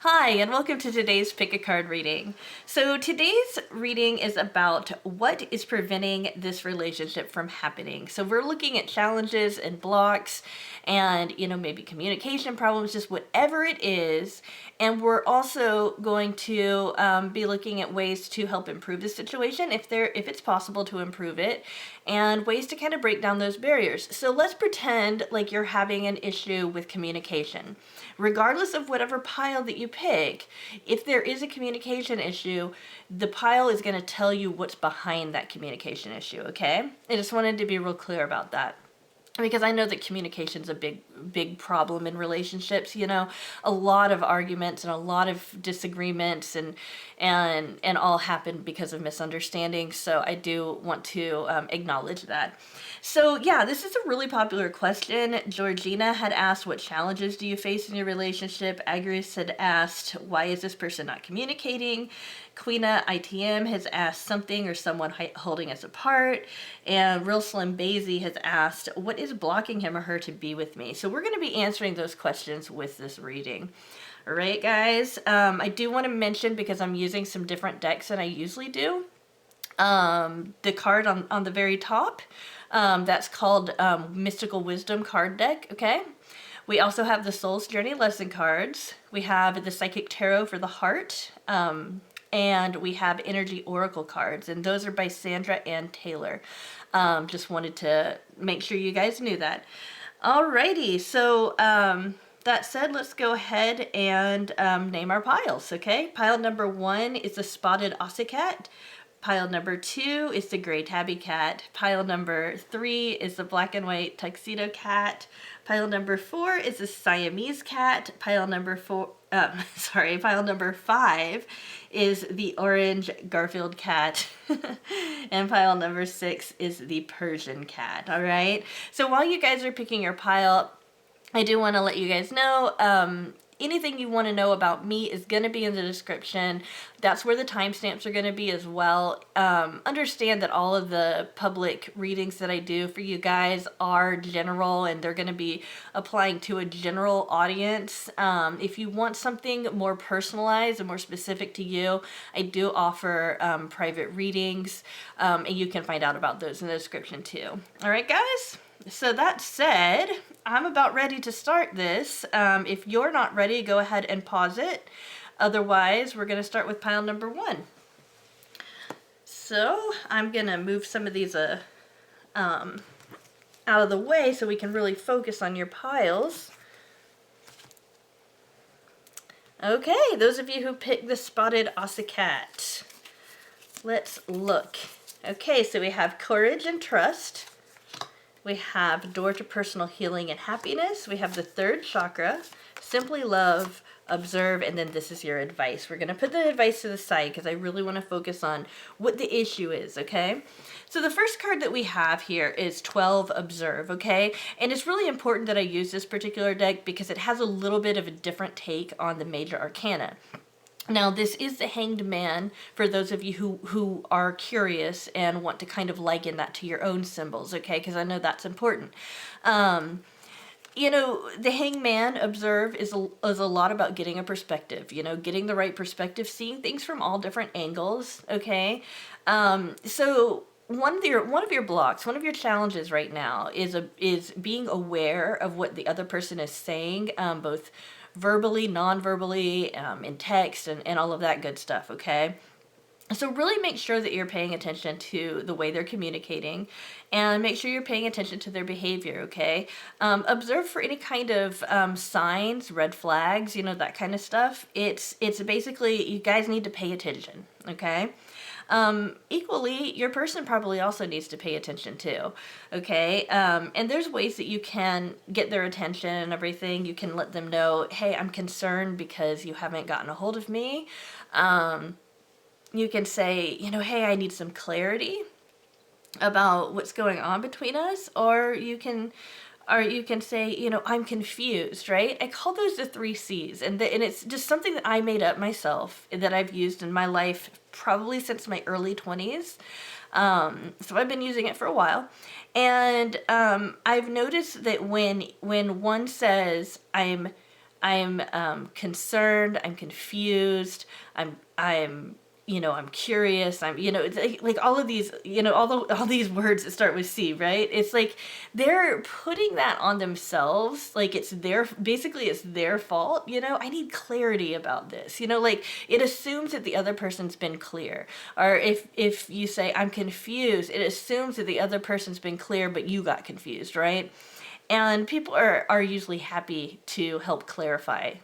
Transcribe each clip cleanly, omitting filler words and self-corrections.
Hi, and welcome to today's Pick a Card reading. So today's reading is about what is preventing this relationship from happening. So we're looking at challenges and blocks and, maybe communication problems, just whatever it is. And we're also going to be looking at ways to help improve the situation if it's possible to improve it, and ways to kind of break down those barriers. So let's pretend like you're having an issue with communication. Regardless of whatever pile that you pick, if there is a communication issue, the pile is going to tell you what's behind that communication issue, okay? I just wanted to be real clear about that, because I know that communication's a big problem in relationships. A lot of arguments and a lot of disagreements and all happen because of misunderstandings. So I do want to acknowledge that. So yeah, this is a really popular question. Georgina had asked, what challenges do you face in your relationship? Agris had asked, why is this person not communicating? Queena ITM has asked, something or someone holding us apart. And Real Slim Basie has asked, what is blocking him or her to be with me? So we're going to be answering those questions with this reading. All right, guys. I do want to mention, because I'm using some different decks than I usually do, the card on the very top, that's called Mystical Wisdom card deck, okay? We also have the Soul's Journey lesson cards. We have the Psychic Tarot for the heart, and we have Energy Oracle cards, and those are by Sandra Ann Taylor. Just wanted to make sure you guys knew that. Alrighty, so that said, let's go ahead and name our piles, okay? Pile number 1 is the Spotted Ocicat. Pile number 2 is the Gray Tabby Cat. Pile number 3 is the Black and White Tuxedo Cat. Pile number 4 is the Siamese Cat. Pile number 5 is the Orange Garfield Cat. And pile number 6 is the Persian Cat, all right? So while you guys are picking your pile, I do want to let you guys know, anything you want to know about me is going to be in the description. That's where the timestamps are going to be as well. Understand that all of the public readings that I do for you guys are general, and they're going to be applying to a general audience. If you want something more personalized and more specific to you, I do offer private readings, and you can find out about those in the description too. All right, guys? So that said, I'm about ready to start this. If you're not ready, go ahead and pause it. Otherwise, we're going to start with pile number 1. So I'm going to move some of these out of the way so we can really focus on your piles. Okay, those of you who picked the Spotted Ocicat, let's look. Okay, so we have Courage and Trust. We have Door to Personal Healing and Happiness. We have the 3rd chakra, Simply Love, Observe, and then this is your advice. We're going to put the advice to the side because I really want to focus on what the issue is, okay? So the first card that we have here is 12, Observe, okay? And it's really important that I use this particular deck because it has a little bit of a different take on the major arcana. Now, this is the Hanged Man, for those of you who are curious and want to kind of liken that to your own symbols, okay? Because I know that's important. The Hanged Man, Observe, is a lot about getting a perspective, getting the right perspective, seeing things from all different angles, okay? So one of your blocks, one of your challenges right now is being aware of what the other person is saying, both verbally, non-verbally, in text, and all of that good stuff, okay? So really make sure that you're paying attention to the way they're communicating, and make sure you're paying attention to their behavior, okay? Observe for any kind of signs, red flags, that kind of stuff. It's basically, you guys need to pay attention, okay? Equally, your person probably also needs to pay attention too, okay? And there's ways that you can get their attention and everything. You can let them know, hey, I'm concerned because you haven't gotten a hold of me. You can say, hey, I need some clarity about what's going on between us, or you can say, I'm confused, right? I call those the 3 C's, and it's just something that I made up myself that I've used in my life probably since my early 20s. So I've been using it for a while, and I've noticed that when one says, I'm I'm concerned, I'm confused, I'm I'm curious, it's like all of these, all these words that start with C, right? It's like they're putting that on themselves, like basically it's their fault, I need clarity about this, like it assumes that the other person's been clear. Or if you say I'm confused, it assumes that the other person's been clear, but you got confused, right? And people are usually happy to help clarify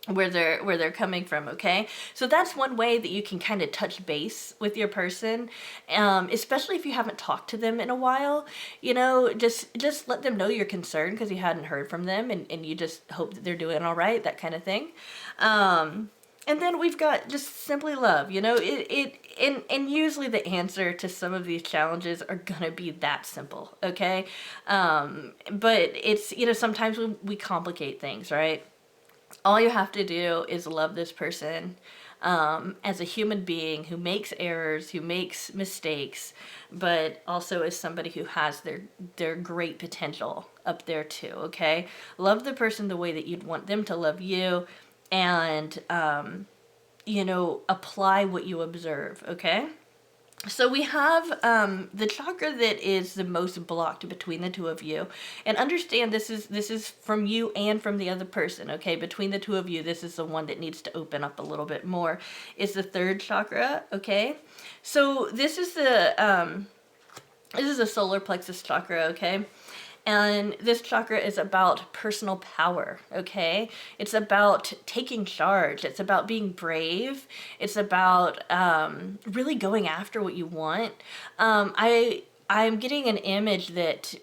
where they're coming from. Okay, so that's one way that you can kind of touch base with your person, especially if you haven't talked to them in a while. Just let them know you're concerned because you hadn't heard from them, and you just hope that they're doing all right, that kind of thing. And then we've got just simply love. And usually the answer to some of these challenges are gonna be that simple. Okay, but it's sometimes we complicate things, right? All you have to do is love this person as a human being who makes errors, who makes mistakes, but also as somebody who has their great potential up there too. Okay, love the person the way that you'd want them to love you, and apply what you observe. Okay. So we have the chakra that is the most blocked between the two of you, and understand this is from you and from the other person. Okay, between the two of you, this is the one that needs to open up a little bit more. Is the third chakra. Okay, so this is a solar plexus chakra. Okay. And this chakra is about personal power, okay? It's about taking charge. It's about being brave. It's about really going after what you want. I'm getting an image that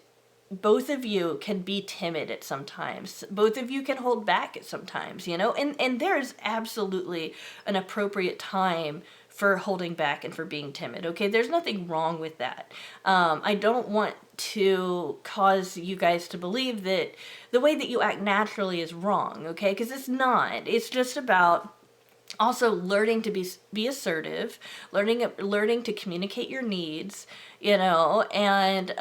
both of you can be timid at some times. Both of you can hold back at some times, and there's absolutely an appropriate time for holding back and for being timid. Okay, there's nothing wrong with that. I don't want to cause you guys to believe that the way that you act naturally is wrong. Okay, because it's not. It's just about also learning to be assertive, learning to communicate your needs, and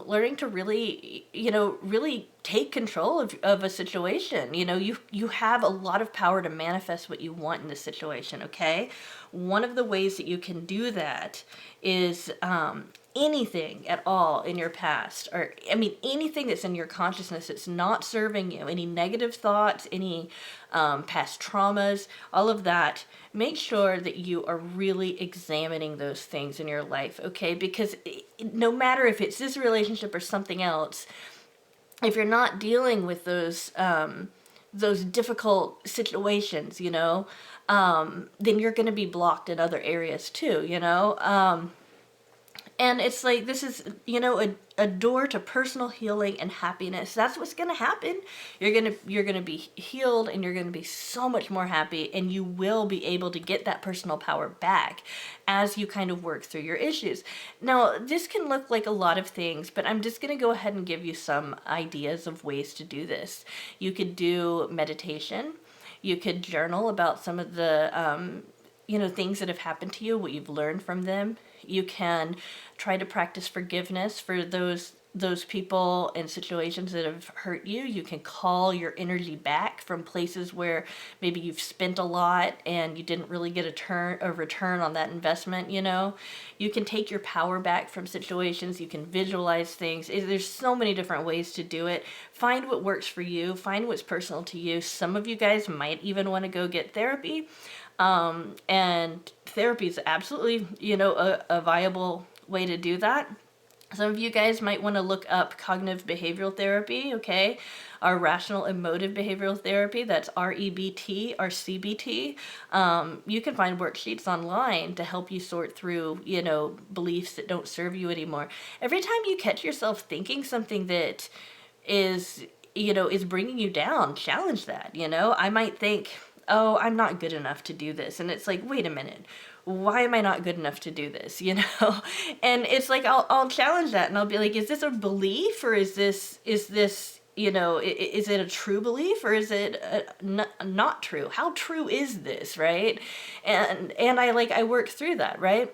learning to really take control of a situation. You have a lot of power to manifest what you want in this situation. Okay, one of the ways that you can do that is anything at all in your past, or anything that's in your consciousness that's not serving you, any negative thoughts, any past traumas, all of that. Make sure that you are really examining those things in your life. Okay, because no matter if it's this relationship or something else, if you're not dealing with those difficult situations, then you're going to be blocked in other areas too. And it's like, this is, a door to personal healing and happiness. That's what's going to happen. You're going to be healed, and you're going to be so much more happy, and you will be able to get that personal power back as you kind of work through your issues. Now, this can look like a lot of things, but I'm just going to go ahead and give you some ideas of ways to do this. You could do meditation. You could journal about some of the things that have happened to you, what you've learned from them. You can try to practice forgiveness for those people and situations that have hurt you. You can call your energy back from places where maybe you've spent a lot and you didn't really get a return on that investment. You can take your power back from situations. You can visualize things. There's so many different ways to do it. Find what works for you. Find what's personal to you. Some of you guys might even want to go get therapy. And therapy is absolutely, a viable way to do that. Some of you guys might want to look up cognitive behavioral therapy, okay? Or rational emotive behavioral therapy, that's REBT or CBT. You can find worksheets online to help you sort through, beliefs that don't serve you anymore. Every time you catch yourself thinking something that is bringing you down, challenge that, I might think, oh, I'm not good enough to do this. And it's like, wait a minute, why am I not good enough to do this? And it's like, I'll challenge that, and I'll be like, is this a belief, or is this, is it a true belief, or is it not true? How true is this? Right. And I work through that, right?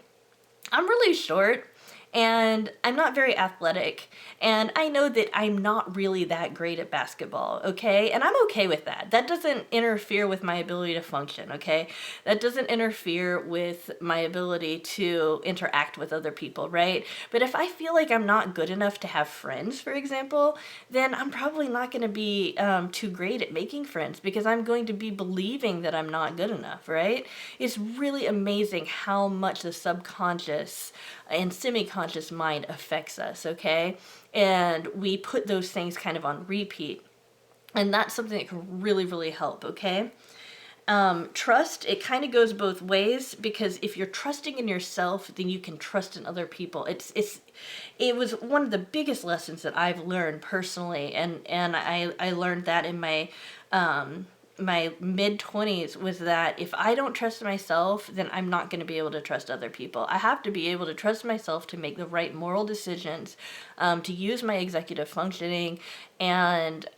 I'm really short. and I'm not very athletic, and I know that I'm not really that great at basketball, okay? And I'm okay with that. That doesn't interfere with my ability to function, okay? That doesn't interfere with my ability to interact with other people, right? But if I feel like I'm not good enough to have friends, for example, then I'm probably not going to be too great at making friends, because I'm going to be believing that I'm not good enough, right? It's really amazing how much the subconscious and semi-conscious mind affects us, okay? And we put those things kind of on repeat. And that's something that can really, really help, okay? Trust, it kind of goes both ways, because if you're trusting in yourself, then you can trust in other people. It was one of the biggest lessons that I've learned personally, and I learned that in my mid-20s, was that if I don't trust myself, then I'm not going to be able to trust other people. I have to be able to trust myself to make the right moral decisions, to use my executive functioning, and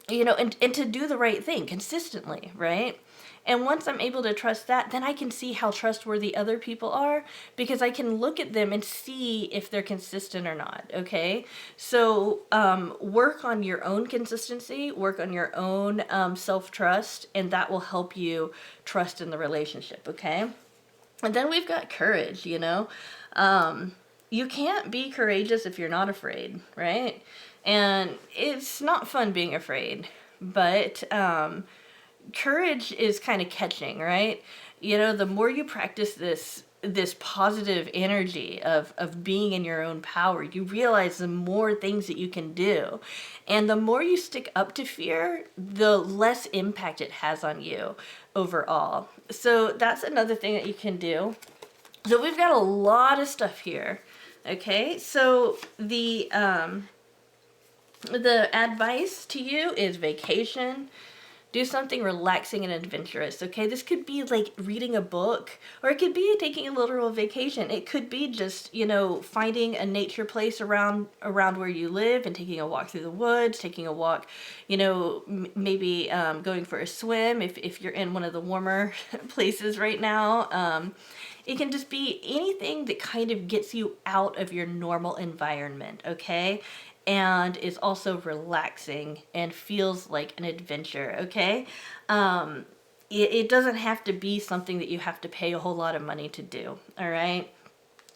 and to do the right thing consistently, right? And once I'm able to trust that, then I can see how trustworthy other people are, because I can look at them and see if they're consistent or not, okay? So work on your own consistency, work on your own self-trust, and that will help you trust in the relationship, okay? And then we've got courage, you can't be courageous if you're not afraid, right? And it's not fun being afraid, but courage is kind of catching, right? The more you practice this positive energy of being in your own power, you realize the more things that you can do. And the more you stick up to fear, the less impact it has on you overall. So that's another thing that you can do. So we've got a lot of stuff here. Okay, so the advice to you is vacation. Do something relaxing and adventurous, okay? This could be like reading a book, or it could be taking a literal vacation. It could be just, finding a nature place around where you live and taking a walk through the woods, taking a walk, maybe going for a swim if you're in one of the warmer places right now. It can just be anything that kind of gets you out of your normal environment, okay? And is also relaxing and feels like an adventure, okay? It doesn't have to be something that you have to pay a whole lot of money to do, all right?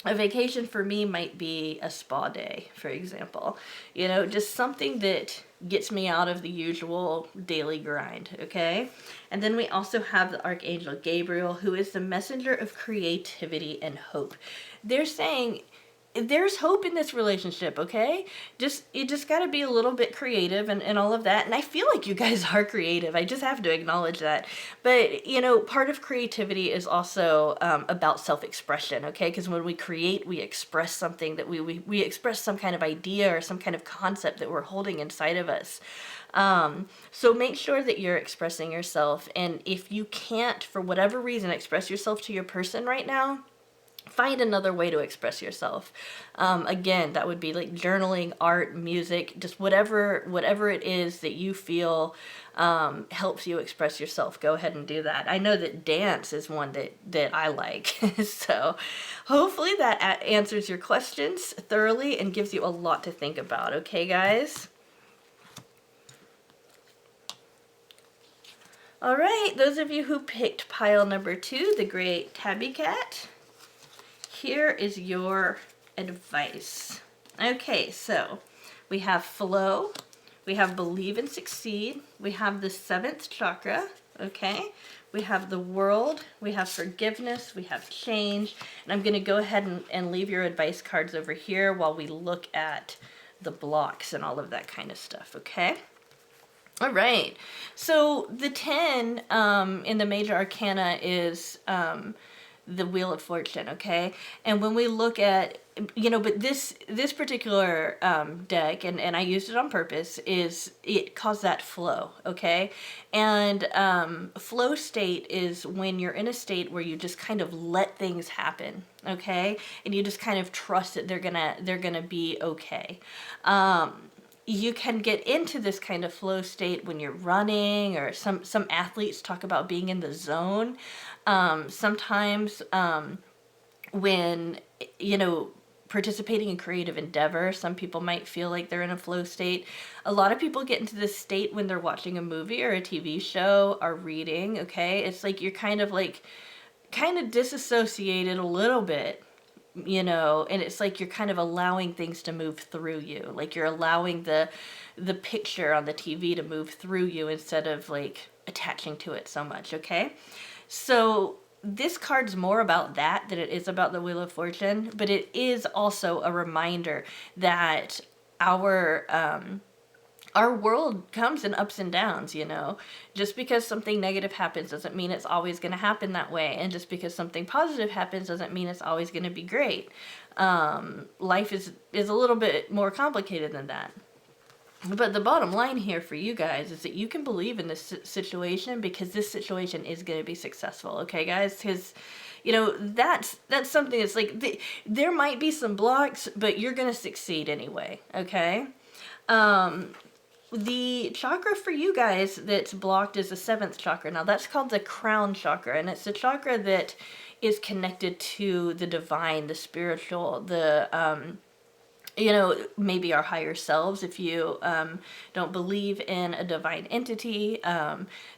A vacation for me might be a spa day, for example. Just something that gets me out of the usual daily grind, okay? And then we also have the Archangel Gabriel, who is the messenger of creativity and hope. They're saying there's hope in this relationship, okay? You just got to be a little bit creative and all of that. And I feel like you guys are creative. I just have to acknowledge that. But, part of creativity is also about self-expression, okay? Because when we create, we express something that we express some kind of idea or some kind of concept that we're holding inside of us. So make sure that you're expressing yourself. And if you can't, for whatever reason, express yourself to your person right now, find another way to express yourself. Again, that would be like journaling, art, music, just whatever it is that you feel helps you express yourself. Go ahead and do that. I know that dance is one that I like. So hopefully that answers your questions thoroughly and gives you a lot to think about. Okay, guys? All right, those of you who picked pile number 2, the great Tabby Cat, here is your advice. Okay, so we have flow, we have believe and succeed, we have the 7th chakra, okay? We have the world, we have forgiveness, we have change, and I'm going to go ahead and leave your advice cards over here while we look at the blocks and all of that kind of stuff, okay? All right, so the 10 in the major arcana is the Wheel of Fortune, okay? And when we look at, but this particular deck, and I used it on purpose, it caused that flow, okay? And flow state is when you're in a state where you just kind of let things happen, okay? And you just kind of trust that they're gonna be okay. You can get into this kind of flow state when you're running, or some athletes talk about being in the zone. Sometimes when, participating in creative endeavor. Some people might feel like they're in a flow state. A lot of people get into this state when they're watching a movie or a TV show or reading, okay? It's like you're kind of disassociated a little bit, and it's like you're kind of allowing things to move through you. Like you're allowing the picture on the TV to move through you instead of like attaching to it so much, okay? So this card's more about that than it is about the Wheel of Fortune, but it is also a reminder that our world comes in ups and downs, Just because something negative happens doesn't mean it's always going to happen that way. And just because something positive happens doesn't mean it's always going to be great. Life is a little bit more complicated than that. But the bottom line here for you guys is that you can believe in this situation because this situation is going to be successful. Okay, guys? Because, that's something that's like, there might be some blocks, but you're going to succeed anyway. Okay? The chakra for you guys that's blocked is the 7th chakra. Now that's called the crown chakra, and it's the chakra that is connected to the divine, the spiritual, maybe our higher selves. If you don't believe in a divine entity,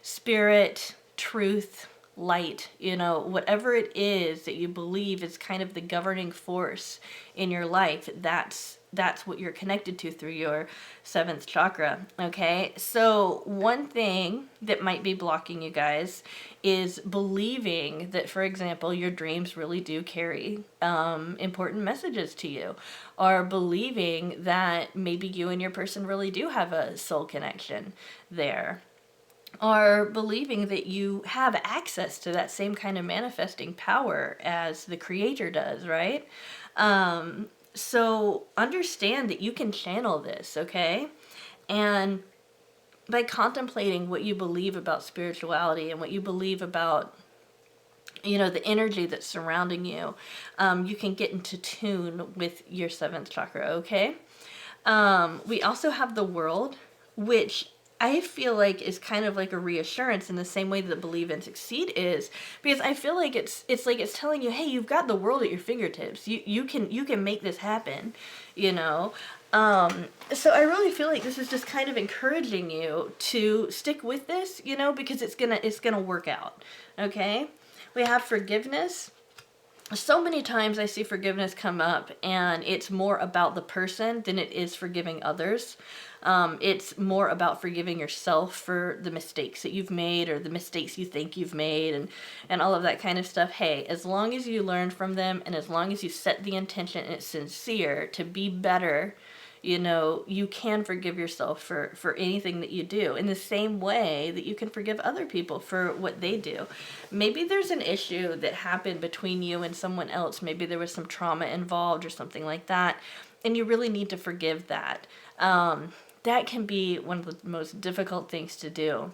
spirit, truth, light, whatever it is that you believe is kind of the governing force in your life, that's what you're connected to through your 7th chakra, okay? So one thing that might be blocking you guys is believing that, for example, your dreams really do carry important messages to you, or believing that maybe you and your person really do have a soul connection there, or believing that you have access to that same kind of manifesting power as the creator does, right? So understand that you can channel this, okay? And by contemplating what you believe about spirituality and what you believe about, the energy that's surrounding you, you can get into tune with your 7th chakra, okay? We also have the World, which I feel like is kind of like a reassurance in the same way that Believe and Succeed is, because I feel like it's like it's telling you, hey, you've got the world at your fingertips. You can make this happen, So I really feel like this is just kind of encouraging you to stick with this, because it's gonna work out. Okay? We have forgiveness. So many times I see forgiveness come up, and it's more about the person than it is forgiving others. It's more about forgiving yourself for the mistakes that you've made, or the mistakes you think you've made, and all of that kind of stuff. Hey, as long as you learn from them, and as long as you set the intention and it's sincere to be better, you can forgive yourself for anything that you do, in the same way that you can forgive other people for what they do. Maybe there's an issue that happened between you and someone else. Maybe there was some trauma involved or something like that, and you really need to forgive that. That can be one of the most difficult things to do.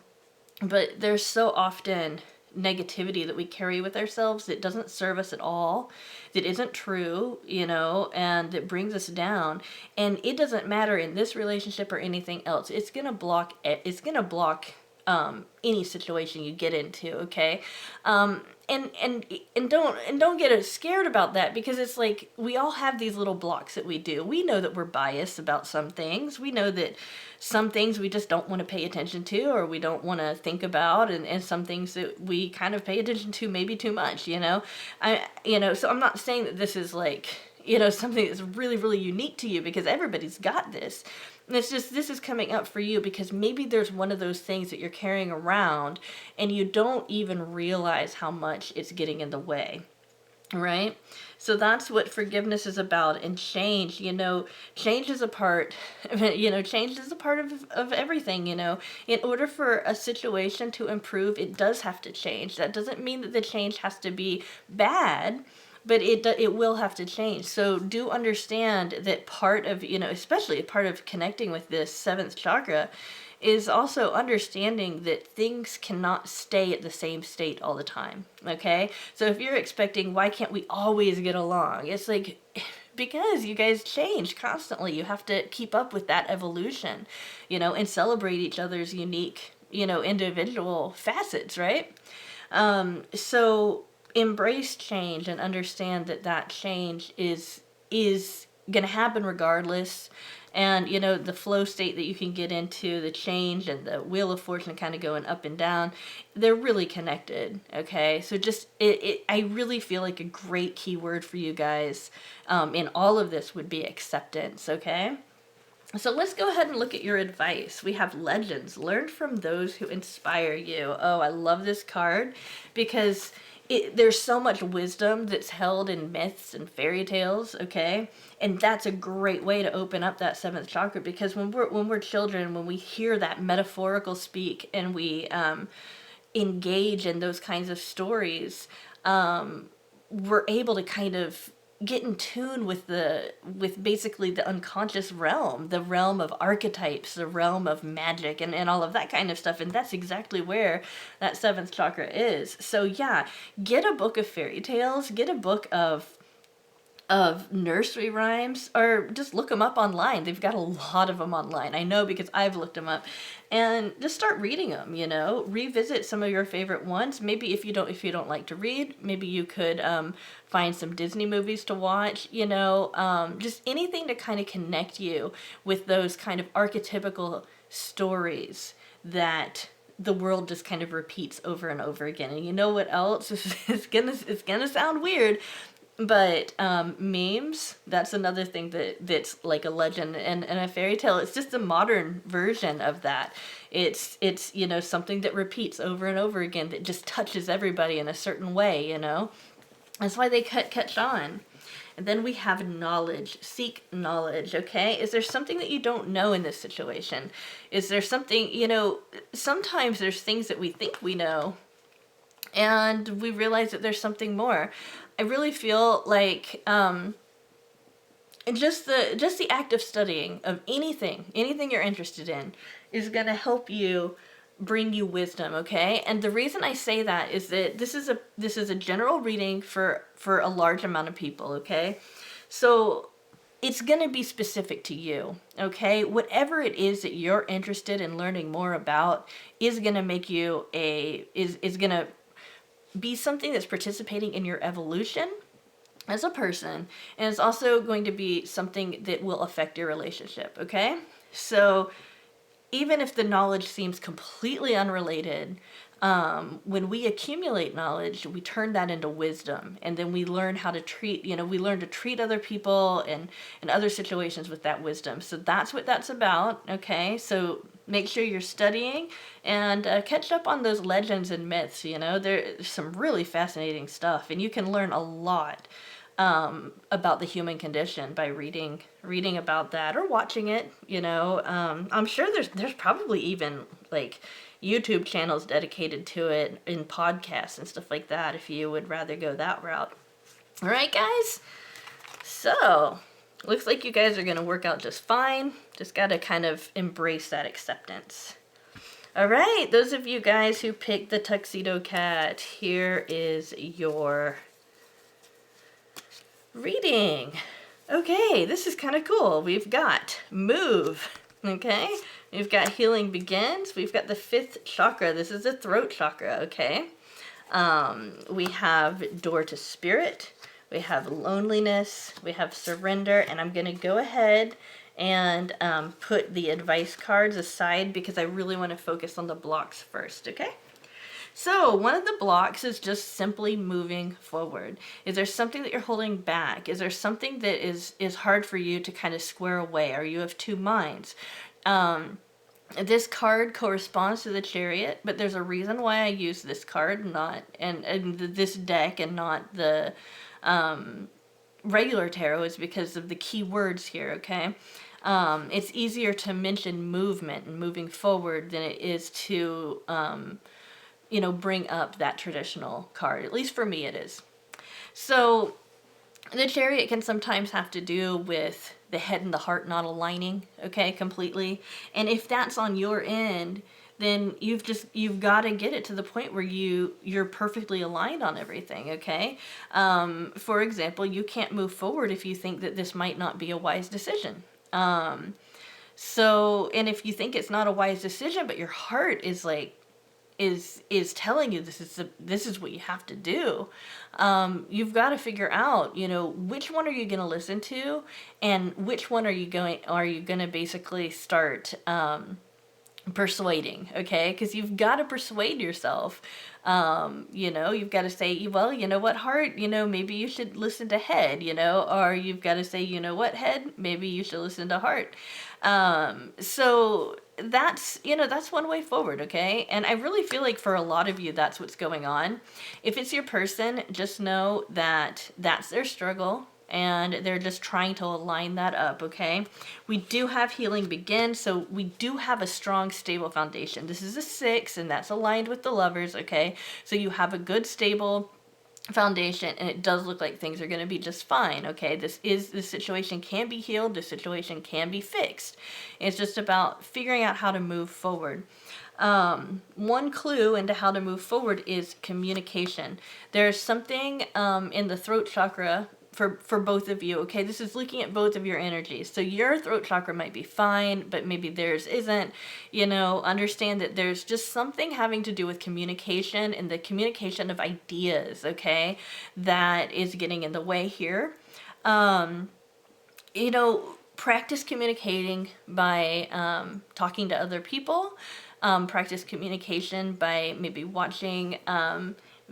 But there's so often negativity that we carry with ourselves that doesn't serve us at all, that isn't true, and that brings us down. And it doesn't matter in this relationship or anything else. It's gonna block any situation you get into, okay? And don't get scared about that, because it's like we all have these little blocks that we do. We know that we're biased about some things. We know that some things we just don't want to pay attention to, or we don't want to think about, and some things that we kind of pay attention to maybe too much, so I'm not saying that this is like, something that's really, really unique to you, because everybody's got this. And it's just, this is coming up for you because maybe there's one of those things that you're carrying around and you don't even realize how much it's getting in the way, right? So that's what forgiveness is about. And change, change is a part, change is a part of everything, In order for a situation to improve, it does have to change. That doesn't mean that the change has to be bad, but it will have to change. So do understand that part of, especially a part of connecting with this 7th chakra is also understanding that things cannot stay at the same state all the time, okay? So if you're expecting, why can't we always get along? It's like, because you guys change constantly. You have to keep up with that evolution, and celebrate each other's unique, individual facets, right? So embrace change and understand that change is is going to happen regardless. And, you know, the flow state that you can get into, the change and the wheel of fortune kind of going up and down, they're really connected, okay? So just, I really feel like a great keyword for you guys in all of this would be acceptance, okay? So let's go ahead and look at your advice. We have legends. Learn from those who inspire you. Oh, I love this card because there's so much wisdom that's held in myths and fairy tales, okay? And that's a great way to open up that seventh chakra, because when we're children, when we hear that metaphorical speak and we engage in those kinds of stories, we're able to kind of get in tune with basically the unconscious realm, the realm of archetypes, the realm of magic, and all of that kind of stuff. And that's exactly where that seventh chakra is. So yeah, get a book of fairy tales, get a book of nursery rhymes, or just look them up online. They've got a lot of them online. I know because I've looked them up. And just start reading them, you know. Revisit some of your favorite ones. Maybe if you don't like to read, maybe you could find some Disney movies to watch, you know. Just anything to kind of connect you with those kind of archetypical stories that the world just kind of repeats over and over again. And you know what else? It's gonna sound weird, but memes, that's another thing that's like a legend and a fairy tale. It's just a modern version of that. It's you know, something that repeats over and over again that just touches everybody in a certain way, you know. That's why they catch on. And then we have knowledge. Seek knowledge, okay? Is there something that you don't know in this situation? Is there something, you know, sometimes there's things that we think we know and we realize that there's something more. I really feel like just the act of studying of anything you're interested in is going to help you bring you wisdom, okay? And the reason I say that is that this is a general reading for a large amount of people, okay? So it's going to be specific to you, okay? Whatever it is that you're interested in learning more about is going to make you is going to be something that's participating in your evolution as a person, and it's also going to be something that will affect your relationship, okay? So even if the knowledge seems completely unrelated, when we accumulate knowledge, we turn that into wisdom, and then we learn how to treat, you know, we learn to treat other people and other situations with that wisdom. So that's what that's about, okay? So make sure you're studying and catch up on those legends and myths, you know. There's some really fascinating stuff, and you can learn a lot about the human condition by reading about that or watching it, you know. I'm sure there's probably even like YouTube channels dedicated to it in podcasts and stuff like that if you would rather go that route. All right, guys. So looks like you guys are going to work out just fine. Just got to kind of embrace that acceptance. All right, those of you guys who picked the Tuxedo Cat, here is your reading. Okay, this is kind of cool. We've got move, okay? We've got healing begins. We've got the fifth chakra. This is the throat chakra, okay? We have door to spirit. We have loneliness. We have surrender. And I'm going to go ahead and put the advice cards aside because I really want to focus on the blocks first, okay? So one of the blocks is just simply moving forward. Is there something that you're holding back? Is there something that is hard for you to kind of square away? Or you have two minds? This card corresponds to the Chariot, but there's a reason why I use this card, and this deck, and not the regular tarot, is because of the key words here, okay? It's easier to mention movement and moving forward than it is to you know, bring up that traditional card. At least for me it is. So the Chariot can sometimes have to do with the head and the heart not aligning, okay, completely. And if that's on your end, then you've got to get it to the point where you're perfectly aligned on everything, okay? For example, you can't move forward if you think that this might not be a wise decision. So, and if you think it's not a wise decision, but your heart is like, is telling you this is what you have to do. You've got to figure out, which one are you going to listen to, and which one are you going to basically start persuading, okay? Because you've got to persuade yourself. You've got to say, well, you know what, heart, maybe you should listen to head, or you've got to say, you know what, head, maybe you should listen to heart. So that's one way forward, okay? And I really feel like for a lot of you, that's what's going on. If it's your person, just know that that's their struggle, and they're just trying to align that up, okay? We do have healing begin, so we do have a strong, stable foundation. This is a 6, and that's aligned with the Lovers, okay? So you have a good, stable foundation, and it does look like things are going to be just fine, okay? This situation can be healed, this situation can be fixed. It's just about figuring out how to move forward. One clue into how to move forward is communication. There's something in the throat chakra for both of you, okay? This is looking at both of your energies. So your throat chakra might be fine, but maybe theirs isn't. Understand that there's just something having to do with communication and the communication of ideas, okay, that is getting in the way here. Practice communicating by talking to other people. Practice communication by maybe watching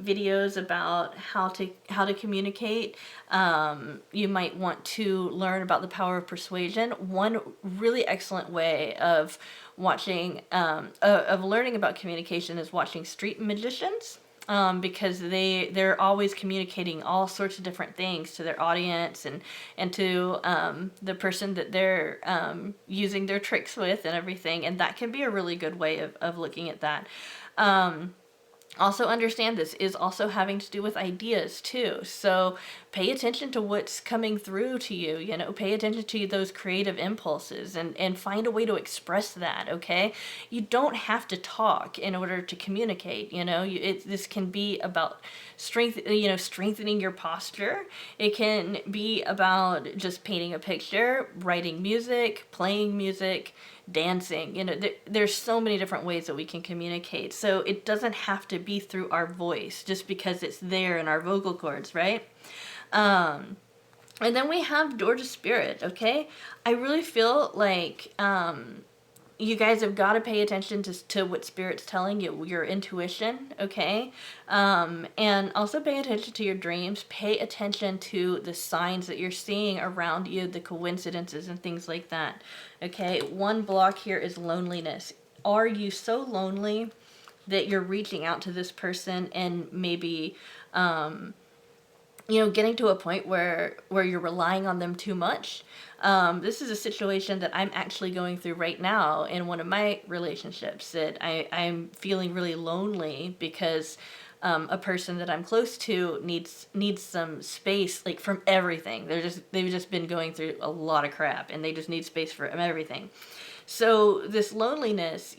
videos about how to communicate. You might want to learn about the power of persuasion. One really excellent way of watching of learning about communication is watching street magicians. Because they're always communicating all sorts of different things to their audience and to the person that they're using their tricks with and everything, and that can be a really good way of looking at that. Also understand this is also having to do with ideas too. So pay attention to what's coming through to you, pay attention to those creative impulses and find a way to express that, okay? You don't have to talk in order to communicate, this can be about strengthening your posture. It can be about just painting a picture, writing music, playing music, dancing. There's so many different ways that we can communicate. So it doesn't have to be through our voice just because it's there in our vocal cords, right? And then we have door to spirit, okay? I really feel like you guys have got to pay attention to what spirit's telling you, your intuition, okay? And also pay attention to your dreams. Pay attention to the signs that you're seeing around you, the coincidences and things like that, okay? One block here is loneliness. Are you so lonely that you're reaching out to this person and maybe getting to a point where you're relying on them too much? This is a situation that I'm actually going through right now in one of my relationships, that I'm feeling really lonely because a person that I'm close to needs some space, like, from everything. They've just been going through a lot of crap, and they just need space from everything. So this loneliness,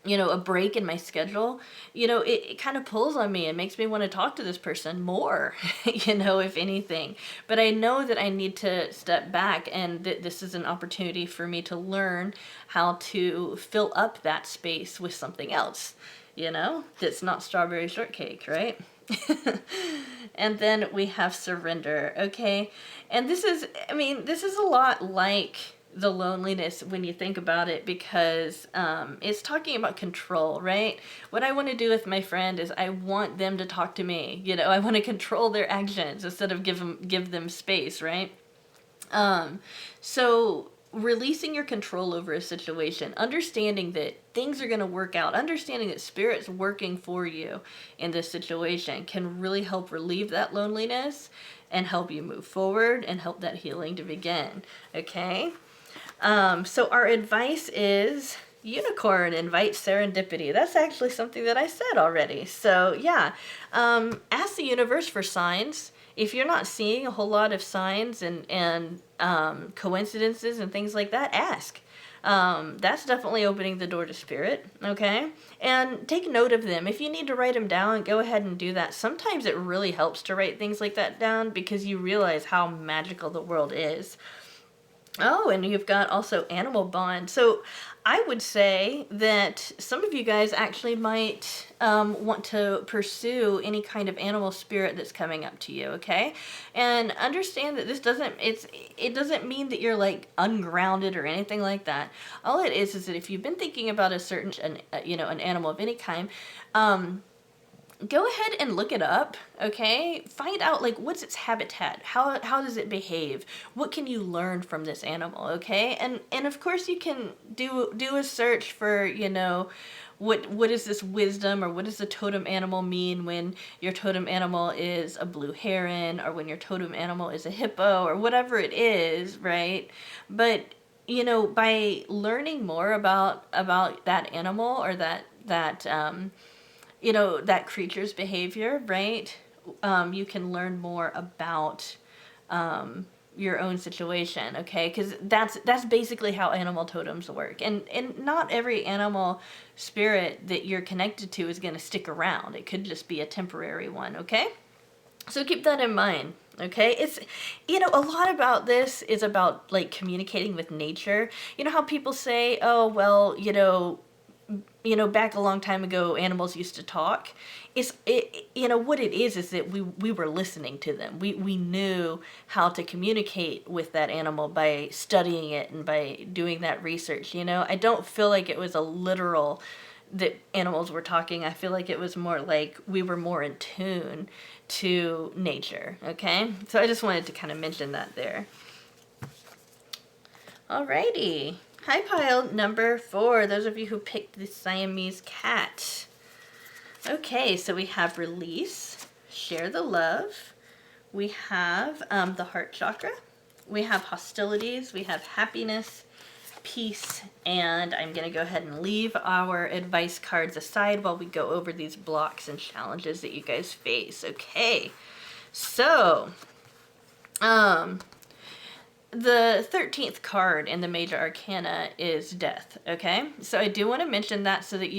a break in my schedule, it kind of pulls on me and makes me want to talk to this person more, if anything. But I know that I need to step back, and that this is an opportunity for me to learn how to fill up that space with something else, that's not strawberry shortcake, right? And then we have surrender, okay? And this is a lot like the loneliness when you think about it, because it's talking about control, right? What I want to do with my friend is I want them to talk to me. I want to control their actions instead of give them space, right? So releasing your control over a situation, understanding that things are going to work out, understanding that spirit's working for you in this situation can really help relieve that loneliness and help you move forward and help that healing to begin, okay? So our advice is unicorn, invite serendipity. That's actually something that I said already. So yeah, ask the universe for signs. If you're not seeing a whole lot of signs and coincidences and things like that, ask. That's definitely opening the door to spirit, okay? And take note of them. If you need to write them down, go ahead and do that. Sometimes it really helps to write things like that down because you realize how magical the world is. Oh, and you've got also animal bond. So I would say that some of you guys actually might want to pursue any kind of animal spirit that's coming up to you, okay? And understand that this it doesn't mean that you're like ungrounded or anything like that. All it is that if you've been thinking about a certain, an animal of any kind, go ahead and look it up, okay? Find out, like, what's its habitat? How does it behave? What can you learn from this animal, okay? And of course you can do a search for, what is this wisdom, or what does the totem animal mean when your totem animal is a blue heron, or when your totem animal is a hippo, or whatever it is, right? But, by learning more about that animal, or that that creature's behavior, right? You can learn more about your own situation, okay? Because that's basically how animal totems work. And not every animal spirit that you're connected to is going to stick around. It could just be a temporary one, okay? So keep that in mind. Okay, it's, a lot about this is about like communicating with nature. You know how people say, oh, well, back a long time ago, animals used to talk. What it is that we were listening to them. We knew how to communicate with that animal by studying it and by doing that research. I don't feel like it was a literal that animals were talking. I feel like it was more like we were more in tune to nature. Okay, so I just wanted to kind of mention that there. Alrighty. Hi, pile number 4. Those of you who picked the Siamese cat. Okay, so we have release, share the love. We have the heart chakra. We have hostilities. We have happiness, peace, and I'm going to go ahead and leave our advice cards aside while we go over these blocks and challenges that you guys face. Okay, so the 13th card in the major arcana is death, okay? So I do want to mention that so that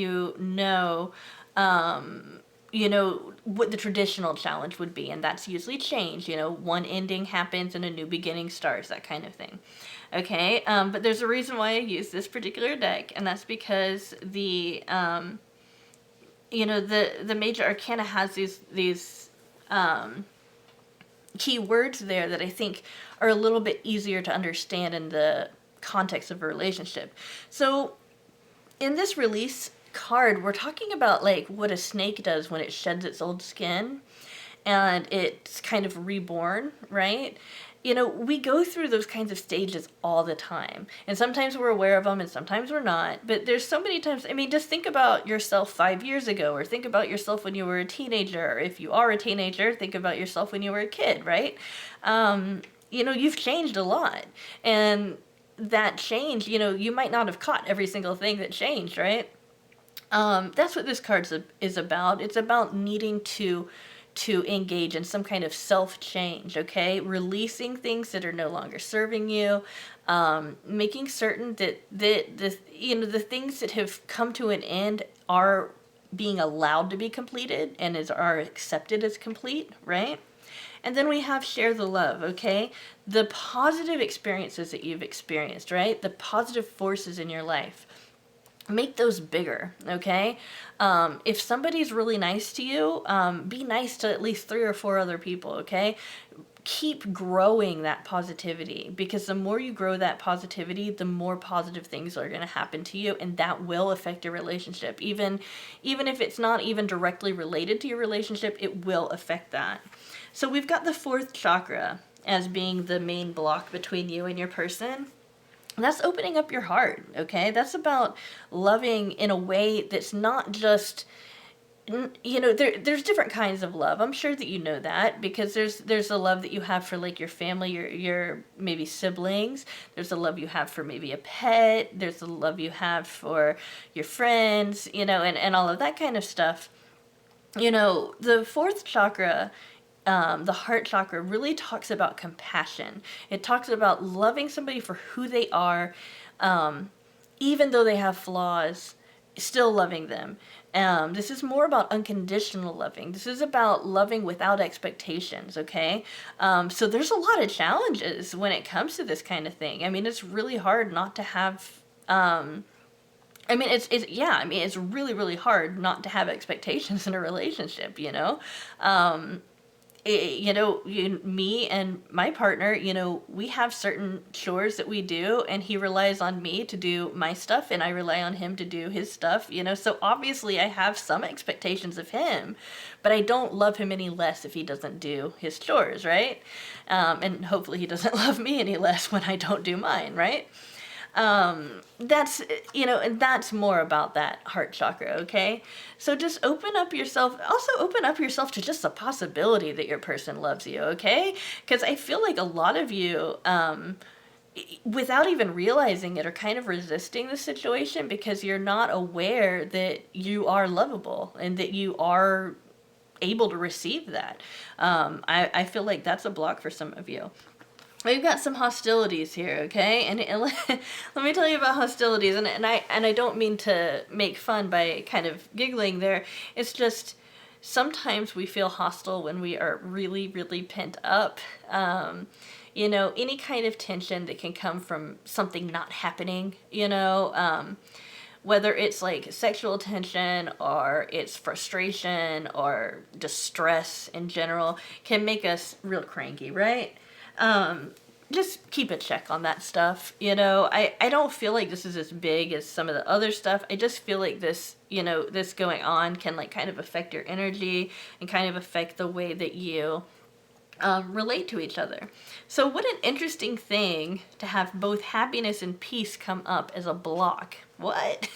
what the traditional challenge would be, and that's usually change. One ending happens and a new beginning starts, that kind of thing. Okay, but there's a reason why I use this particular deck, and that's because the major arcana has these key words there that I think are a little bit easier to understand in the context of a relationship. So in this release card, we're talking about like what a snake does when it sheds its old skin and it's kind of reborn, right? We go through those kinds of stages all the time. And sometimes we're aware of them and sometimes we're not. But there's so many times, just think about yourself 5 years ago, or think about yourself when you were a teenager. Or if you are a teenager, think about yourself when you were a kid, right? You've changed a lot. And that change, you might not have caught every single thing that changed, right? That's what this card is about. It's about needing to engage in some kind of self-change, okay? Releasing things that are no longer serving you, making certain that the things that have come to an end are being allowed to be completed and are accepted as complete, right? And then we have share the love, okay? The positive experiences that you've experienced, right? The positive forces in your life. Make those bigger, okay? If somebody's really nice to you, be nice to at least 3 or 4 other people, okay? Keep growing that positivity, because the more you grow that positivity, the more positive things are going to happen to you, and that will affect your relationship. Even if it's not even directly related to your relationship, it will affect that. So we've got the 4th chakra as being the main block between you and your person. That's opening up your heart, okay? That's about loving in a way that's not just, there's different kinds of love. I'm sure that you know that, because there's the love that you have for like your family, your maybe siblings. There's the love you have for maybe a pet. There's the love you have for your friends, and all of that kind of stuff. The 4th chakra, the heart chakra, really talks about compassion. It talks about loving somebody for who they are, even though they have flaws, still loving them. This is more about unconditional loving. This is about loving without expectations, okay? So there's a lot of challenges when it comes to this kind of thing. It's really hard not to have I mean, yeah, I mean, it's really, really hard not to have expectations in a relationship, you know? Um, me and my partner, we have certain chores that we do, and he relies on me to do my stuff, and I rely on him to do his stuff, so obviously I have some expectations of him, but I don't love him any less if he doesn't do his chores, right? And hopefully he doesn't love me any less when I don't do mine, right? That's, and that's more about that heart chakra, okay? So just open up yourself, also open up yourself to just the possibility that your person loves you, okay? Because I feel like a lot of you, without even realizing it, are kind of resisting the situation because you're not aware that you are lovable and that you are able to receive that. I feel like that's a block for some of you. We've got some hostilities here, okay? And let me tell you about hostilities. And I don't mean to make fun by kind of giggling there. It's just sometimes we feel hostile when we are really, really pent up. Any kind of tension that can come from something not happening, whether it's like sexual tension or it's frustration or distress in general, can make us real cranky, right? Just keep a check on that stuff. I don't feel like this is as big as some of the other stuff. I just feel like this, this going on can like kind of affect your energy and kind of affect the way that you relate to each other. So what an interesting thing to have both happiness and peace come up as a block. What?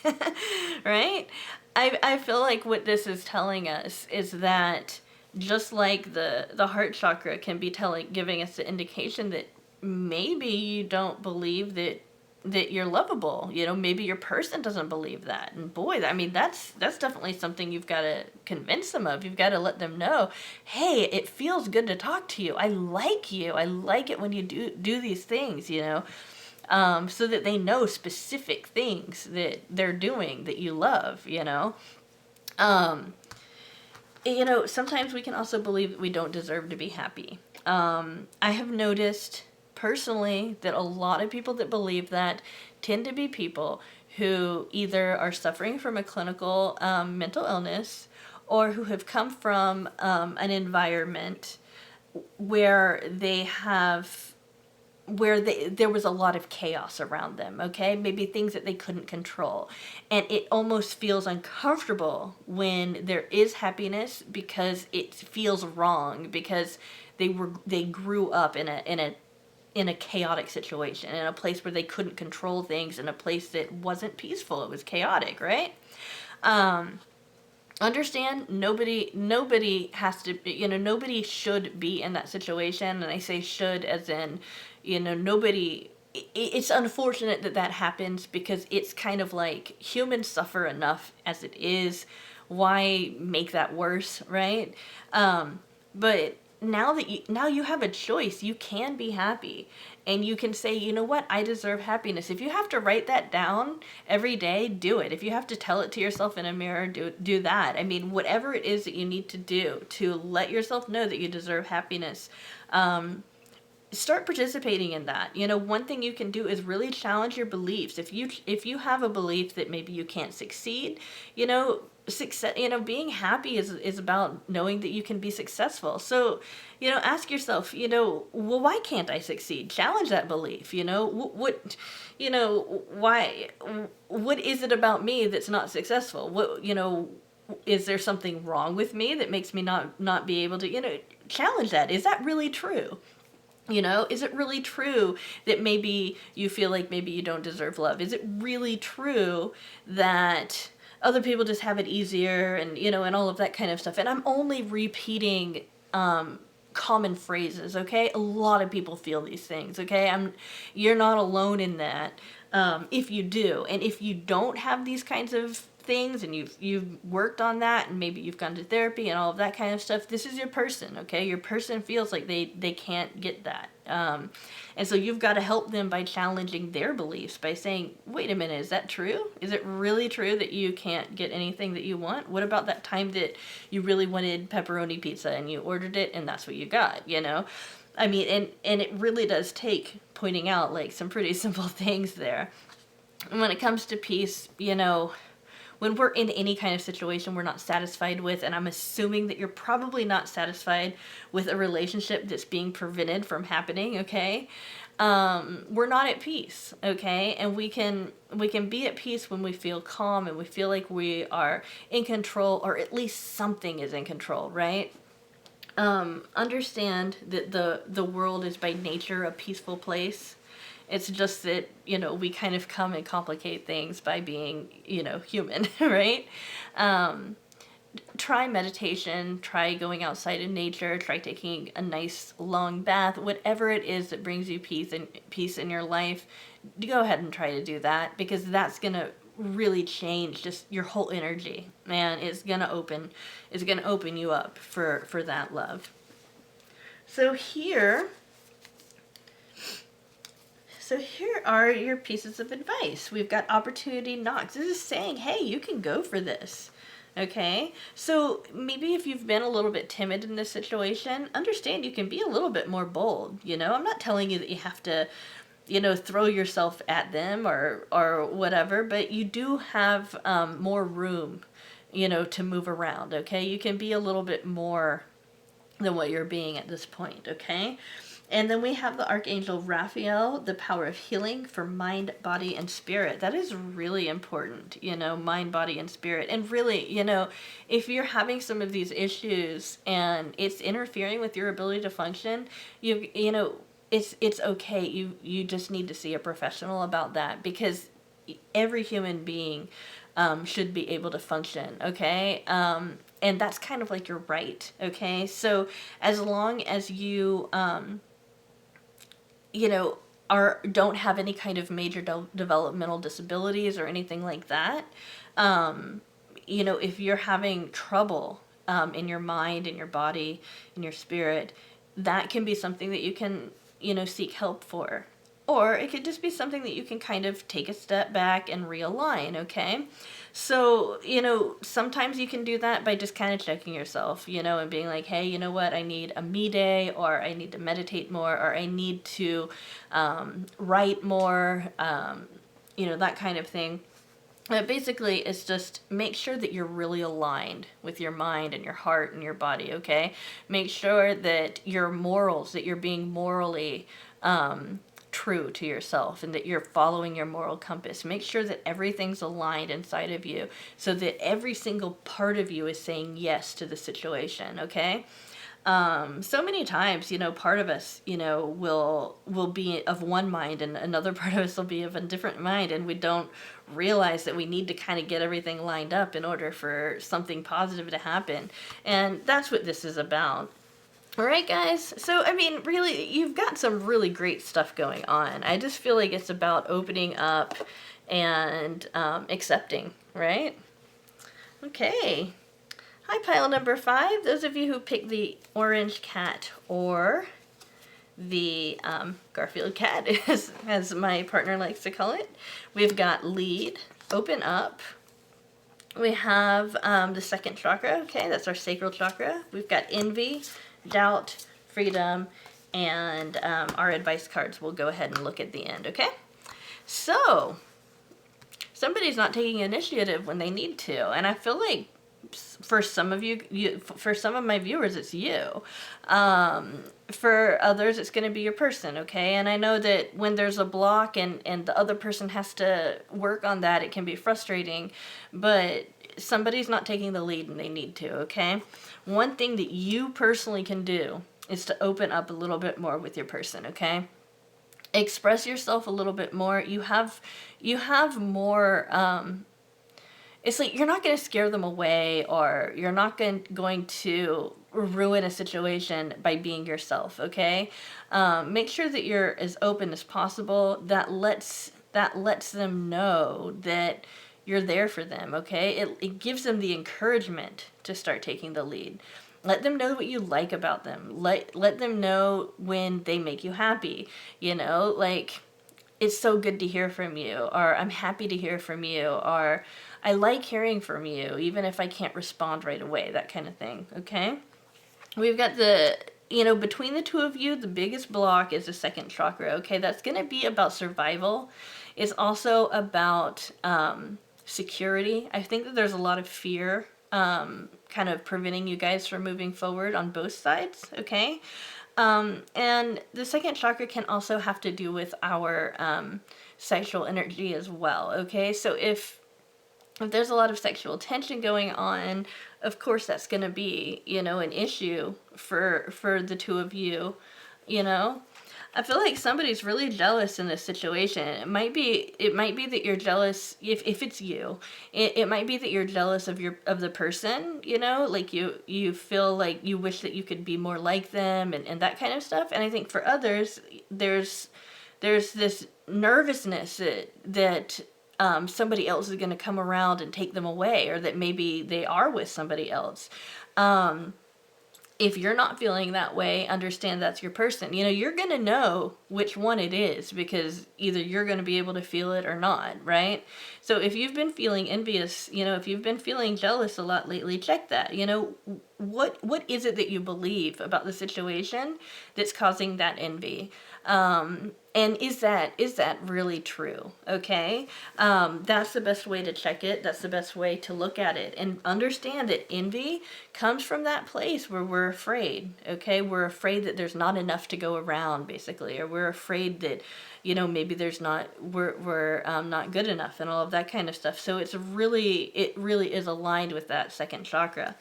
Right? I feel like what this is telling us is that just like the heart chakra can be giving us the indication that maybe you don't believe that you're lovable. Maybe your person doesn't believe that. And boy, I mean, that's definitely something you've got to convince them of. You've got to let them know, hey, it feels good to talk to you. I like you. I like it when you do these things, so that they know specific things that they're doing that you love, sometimes we can also believe that we don't deserve to be happy. I have noticed personally that a lot of people that believe that tend to be people who either are suffering from a clinical mental illness or who have come from an environment where there was a lot of chaos around them, okay? Maybe things that they couldn't control. And it almost feels uncomfortable when there is happiness because it feels wrong, because they grew up in a chaotic situation, in a place where they couldn't control things, in a place that wasn't peaceful. It was chaotic, right? Understand, nobody has to, nobody should be in that situation. And I say should as in, nobody, it's unfortunate that happens because it's kind of like humans suffer enough as it is. Why make that worse, right? But now you have a choice. You can be happy, and you can say, you know what, I deserve happiness. If you have to write that down every day, do it. If you have to tell it to yourself in a mirror, do that. I mean, whatever it is that you need to do to let yourself know that you deserve happiness, start participating in that. One thing you can do is really challenge your beliefs. If you have a belief that maybe you can't succeed, success, being happy is about knowing that you can be successful. So, ask yourself, well, why can't I succeed? Challenge that belief. Why, what is it about me that's not successful? What, is there something wrong with me that makes me not be able to, challenge that. Is that really true? Is it really true that maybe you feel like maybe you don't deserve love? Is it really true that other people just have it easier and, and all of that kind of stuff? And I'm only repeating common phrases, okay? A lot of people feel these things, okay? You're not alone in that. If you do, and if you don't have these kinds of things and you've worked on that and maybe you've gone to therapy and all of that kind of stuff, this is your person, okay? Your person feels like they can't get that. And so you've got to help them by challenging their beliefs, by saying, wait a minute, is that true? Is it really true that you can't get anything that you want? What about that time that you really wanted pepperoni pizza and you ordered it and that's what you got, I mean, and it really does take pointing out like some pretty simple things there. And when it comes to peace, you know, when we're in any kind of situation we're not satisfied with, and I'm assuming that you're probably not satisfied with a relationship that's being prevented from happening, okay? We're not at peace, okay? And we can be at peace when we feel calm and we feel like we are in control, or at least something is in control, right? Understand that the world is by nature a peaceful place. It's just that, you know, we kind of come and complicate things by being, you know, human, right? Um, Try meditation, try going outside in nature, try taking a nice long bath, whatever it is that brings you peace in your life. Go ahead and try to do that, because that's going to really change just your whole energy, and it's going to open you up for that love. So here are your pieces of advice. We've got opportunity knocks. This is saying, hey, you can go for this. Okay? So maybe if you've been a little bit timid in this situation, understand you can be a little bit more bold. You know, I'm not telling you that you have to, you know, throw yourself at them or whatever, but you do have more room, you know, to move around. Okay? You can be a little bit more than what you're being at this point. Okay? And then we have the Archangel Raphael, the power of healing for mind, body, and spirit. That is really important, you know, mind, body, and spirit. And really, you know, if you're having some of these issues and it's interfering with your ability to function, you know, it's okay. You just need to see a professional about that, because every human being should be able to function, okay? And that's kind of like your right, okay? So as long as you you know, don't have any kind of major developmental disabilities or anything like that. You know, if you're having trouble in your mind, in your body, in your spirit, that can be something that you can, you know, seek help for. Or it could just be something that you can kind of take a step back and realign, okay? So, you know, sometimes you can do that by just kind of checking yourself, you know, and being like, hey, you know what, I need a me day, or I need to meditate more, or I need to write more, you know, that kind of thing. But basically, it's just make sure that you're really aligned with your mind and your heart and your body, okay? Make sure that your morals, that you're being morally true to yourself, and that you're following your moral compass. Make sure that everything's aligned inside of you, so that every single part of you is saying yes to the situation, okay? So many times, you know, part of us, you know, will be of one mind, and another part of us will be of a different mind, and we don't realize that we need to kind of get everything lined up in order for something positive to happen. And that's what this is about. All right, guys. So, I mean, really, you've got some really great stuff going on. I just feel like it's about opening up and accepting, right? Okay. Hi, pile number 5. Those of you who picked the orange cat, or the Garfield cat, as my partner likes to call it. We've got lead, open up. We have the second chakra. Okay, that's our sacral chakra. We've got envy, doubt, freedom, and our advice cards. We'll go ahead and look at the end, okay? So, somebody's not taking initiative when they need to, and I feel like for some of for some of my viewers, it's you. For others, it's going to be your person, okay? And I know that when there's a block and the other person has to work on that, it can be frustrating, but somebody's not taking the lead and they need to, okay? One thing that you personally can do is to open up a little bit more with your person, okay? Express yourself a little bit more. You have more, it's like you're not going to scare them away, or you're not going to ruin a situation by being yourself, okay? Make sure that you're as open as possible. That lets them know that you're there for them, okay? It gives them the encouragement to start taking the lead. Let them know what you like about them. Let them know when they make you happy, you know? Like, it's so good to hear from you, or I'm happy to hear from you, or I like hearing from you, even if I can't respond right away, that kind of thing, okay? We've got the between the two of you, the biggest block is the second chakra, okay? That's going to be about survival. It's also about security. I think that there's a lot of fear kind of preventing you guys from moving forward on both sides, okay? And the second chakra can also have to do with our sexual energy as well, okay? So if there's a lot of sexual tension going on, of course that's going to be, an issue for the two of you, I feel like somebody's really jealous in this situation. It might be that you're jealous if it's you. It might be that you're jealous of the person, like you feel like you wish that you could be more like them and that kind of stuff. And I think for others there's this nervousness that somebody else is going to come around and take them away, or that maybe they are with somebody else. If you're not feeling that way, understand that's your person. You're going to know which one it is, because either you're going to be able to feel it or not, right? So if you've been feeling envious, if you've been feeling jealous a lot lately, check that. What is it that you believe about the situation that's causing that envy? And is that really true? Okay. That's the best way to check it. That's the best way to look at it, and understand that envy comes from that place where we're afraid. Okay. We're afraid that there's not enough to go around, basically, or we're afraid that, maybe we're not good enough and all of that kind of stuff. So it really is aligned with that second chakra.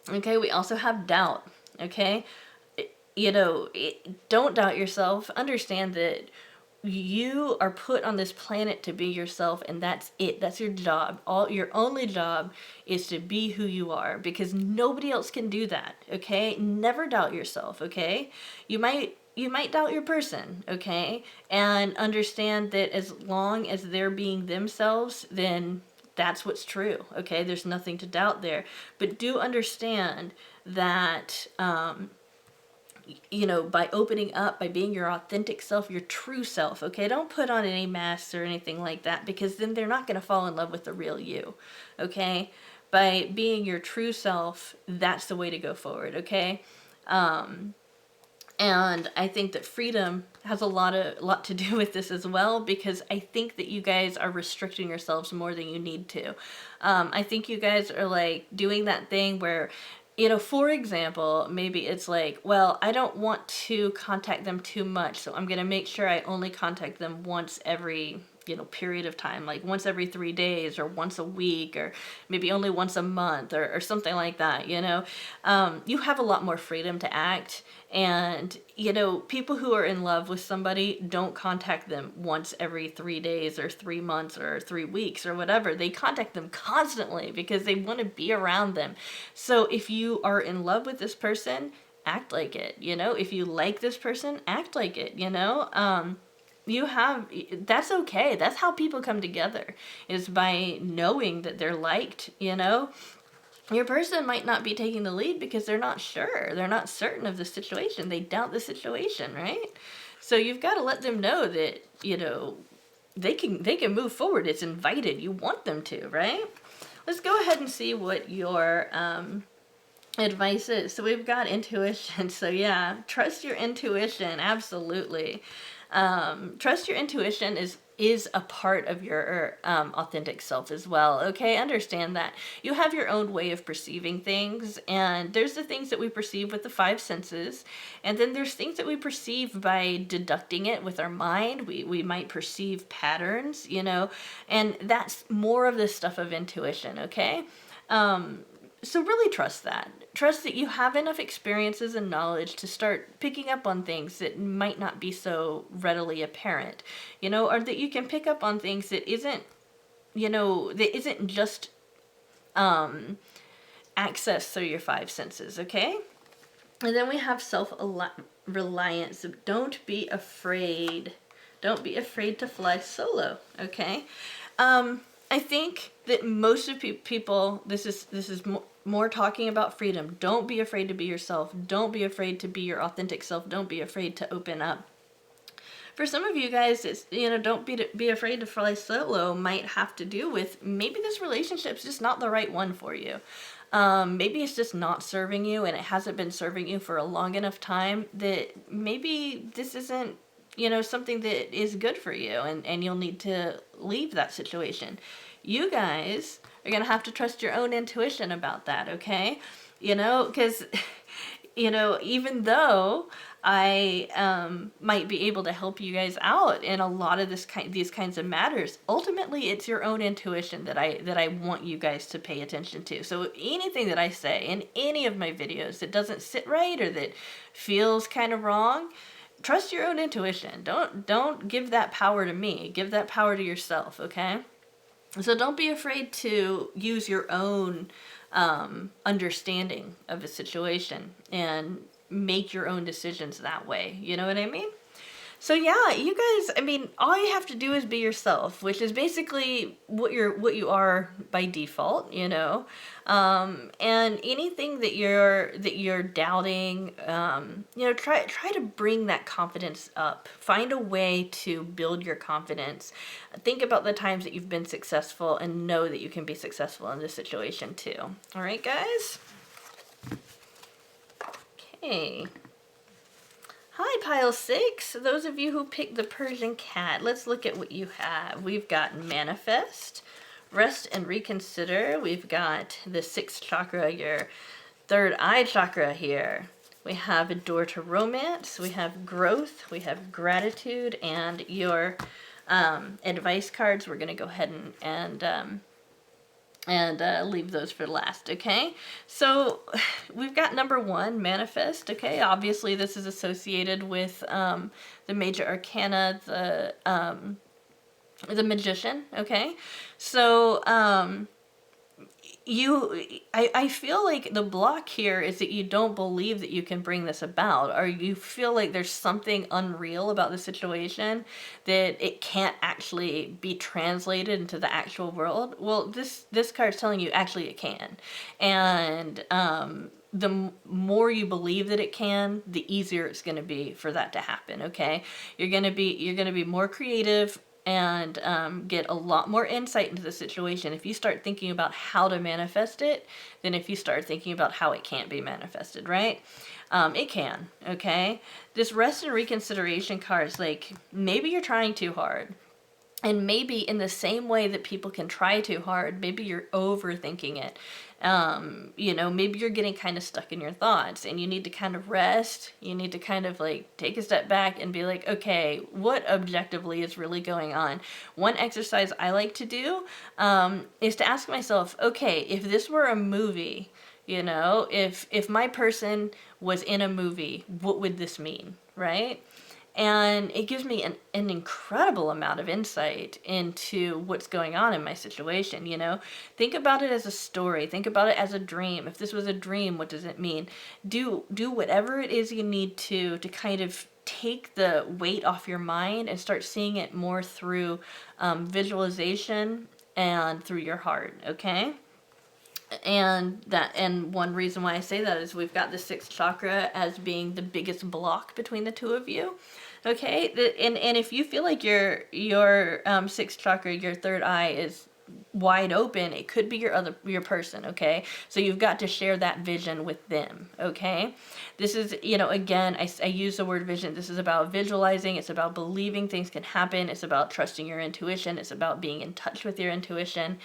Okay. We also have doubt. Okay. Don't doubt yourself. Understand that you are put on this planet to be yourself, and that's it. That's your job. Your only job is to be who you are, because nobody else can do that. Okay? Never doubt yourself. Okay? You might doubt your person. Okay? And understand that as long as they're being themselves, then that's what's true. Okay? There's nothing to doubt there. But do understand that by opening up, by being your authentic self, your true self, okay? Don't put on any masks or anything like that, because then they're not going to fall in love with the real you, okay? By being your true self, that's the way to go forward, okay? And I think that freedom has a lot to do with this as well, because I think that you guys are restricting yourselves more than you need to. I think you guys are like doing that thing where, for example, maybe it's like, well, I don't want to contact them too much, so I'm going to make sure I only contact them once every, period of time, like once every 3 days, or once a week, or maybe only once a month, or something like that, You have a lot more freedom to act, and, people who are in love with somebody don't contact them once every 3 days, or 3 months, or 3 weeks, or whatever. They contact them constantly because they want to be around them. So if you are in love with this person, act like it, If you like this person, act like it, that's okay. That's how people come together, is by knowing that they're liked, Your person might not be taking the lead because they're not sure. They're not certain of the situation. They doubt the situation, right? So you've got to let them know that, they can move forward. It's invited. You want them to, right? Let's go ahead and see what your advice is. So we've got intuition. So yeah, trust your intuition. Absolutely. Trust your intuition is a part of your authentic self as well. Okay, understand that you have your own way of perceiving things, and there's the things that we perceive with the 5 senses, and then there's things that we perceive by deducting it with our mind. We might perceive patterns, and that's more of the stuff of intuition. Okay. So really trust that. Trust that you have enough experiences and knowledge to start picking up on things that might not be so readily apparent, or that you can pick up on things that isn't just access through your 5 senses, okay? And then we have self-reliance. Don't be afraid. Don't be afraid to fly solo, okay? I think that most of people, this is more talking about freedom. Don't be afraid to be yourself. Don't be afraid to be your authentic self. Don't be afraid to open up. For some of you guys, it's, don't be afraid to fly solo might have to do with maybe this relationship's just not the right one for you. Maybe it's just not serving you, and it hasn't been serving you for a long enough time that maybe this isn't, something that is good for you, and you'll need to leave that situation. You guys are going to have to trust your own intuition about that, okay? Because, even though I might be able to help you guys out in a lot of these kinds of matters, ultimately it's your own intuition that I want you guys to pay attention to. So anything that I say in any of my videos that doesn't sit right or that feels kind of wrong, trust your own intuition. Don't give that power to me. Give that power to yourself, okay? So don't be afraid to use your own understanding of a situation and make your own decisions that way. You know what I mean? So yeah, you guys, all you have to do is be yourself, which is basically what you are by default, and anything that you're doubting, try to bring that confidence up. Find a way to build your confidence. Think about the times that you've been successful and know that you can be successful in this situation too. All right, guys? Okay. Hi, pile 6. Those of you who picked the Persian cat, let's look at what you have. We've got manifest, rest and reconsider. We've got the 6th chakra, your third eye chakra here. We have a door to romance. We have growth. We have gratitude, and your advice cards. We're going to go ahead and leave those for last, okay? So we've got number 1, manifest, okay? Obviously this is associated with the major arcana, the magician, okay? So I feel like the block here is that you don't believe that you can bring this about, or you feel like there's something unreal about the situation, that it can't actually be translated into the actual world. Well, this card's telling you actually it can. And the more you believe that it can, the easier it's going to be for that to happen, okay? You're going to be more creative and get a lot more insight into the situation if you start thinking about how to manifest it than if you start thinking about how it can't be manifested, right? It can, okay? This rest and reconsideration card is like, maybe you're trying too hard. And maybe in the same way that people can try too hard, maybe you're overthinking it. Maybe you're getting kind of stuck in your thoughts and you need to kind of rest. You need to kind of like take a step back and be like, okay, what objectively is really going on? One exercise I like to do is to ask myself, okay, if this were a movie, if my person was in a movie, what would this mean, right? And it gives me an incredible amount of insight into what's going on in my situation, Think about it as a story. Think about it as a dream. If this was a dream, what does it mean? Do whatever it is you need to kind of take the weight off your mind and start seeing it more through visualization and through your heart, okay? And one reason why I say that is we've got the 6th chakra as being the biggest block between the two of you. Okay, and if you feel like your 6th chakra, your third eye is wide open, it could be your person, okay? So you've got to share that vision with them, okay? This is, again, I use the word vision. This is about visualizing. It's about believing things can happen. It's about trusting your intuition. It's about being in touch with your intuition.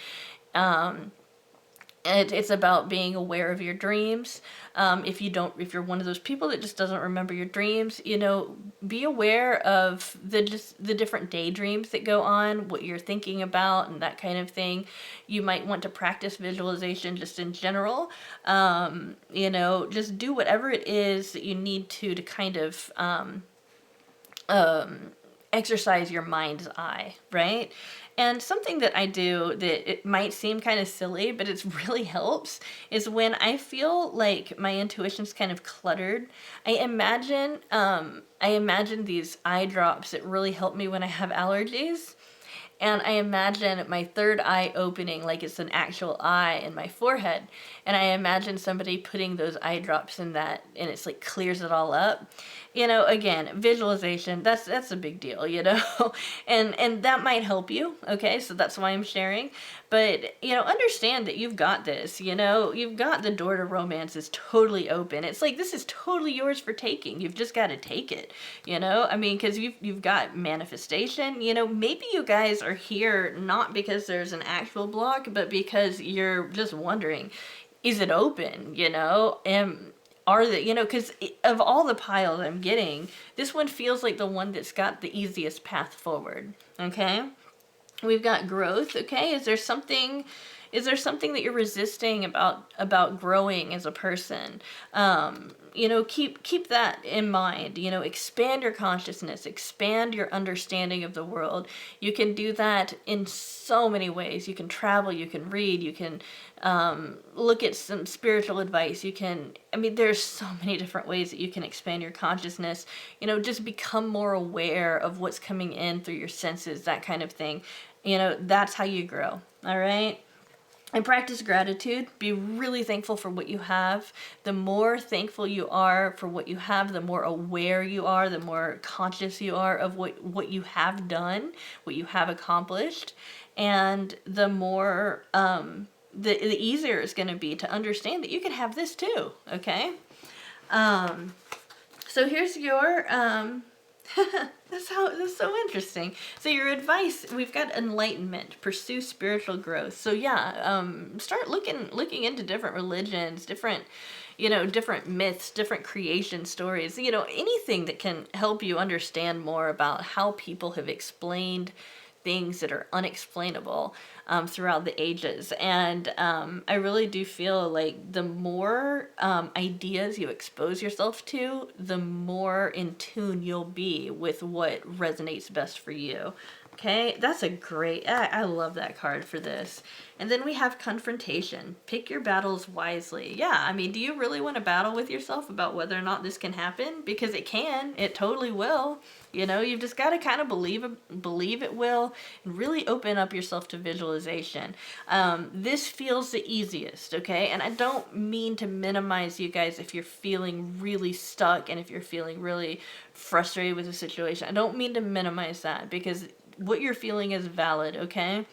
It's about being aware of your dreams. If you're one of those people that just doesn't remember your dreams, be aware of the different daydreams that go on, what you're thinking about, and that kind of thing. You might want to practice visualization just in general. Just do whatever it is that you need to kind of exercise your mind's eye, right? And something that I do that it might seem kind of silly, but it really helps, is when I feel like my intuition's kind of cluttered, I imagine these eye drops that really help me when I have allergies. And I imagine my third eye opening like it's an actual eye in my forehead. And I imagine somebody putting those eye drops in that, and it's like clears it all up. Again, visualization, that's a big deal, and that might help you, okay? So that's why I'm sharing. But, understand that you've got this, you've got the door to romance is totally open. It's like, this is totally yours for taking. You've just got to take it, I mean, because you've got manifestation, maybe you guys are here not because there's an actual block, but because you're just wondering, is it open, and are the, because of all the piles I'm getting, this one feels like the one that's got the easiest path forward, okay? We've got growth, okay? Is there something that you're resisting about growing as a person? Keep that in mind. Expand your consciousness, expand your understanding of the world. You can do that in so many ways. You can travel, you can read, you can look at some spiritual advice. There's so many different ways that you can expand your consciousness. Just become more aware of what's coming in through your senses, that kind of thing. That's how you grow. All right. And practice gratitude. Be really thankful for what you have. The more thankful you are for what you have, the more aware you are, the more conscious you are of what you have done, what you have accomplished, and the more the easier it's going to be to understand that you can have this too. Okay. So here's your that's so interesting. So your advice, we've got enlightenment, pursue spiritual growth. So yeah, start looking into different religions, different myths, different creation stories, anything that can help you understand more about how people have explained things that are unexplainable throughout the ages. And I really do feel like the more ideas you expose yourself to, the more in tune you'll be with what resonates best for you. Okay, that's a great, I love that card for this. And then we have confrontation. Pick your battles wisely. Yeah, do you really want to battle with yourself about whether or not this can happen? Because it can, it totally will. You've just got to kind of believe it will, and really open up yourself to visualization. This feels the easiest, okay? And I don't mean to minimize you guys if you're feeling really stuck and if you're feeling really frustrated with the situation. I don't mean to minimize that, because what you're feeling is valid, okay?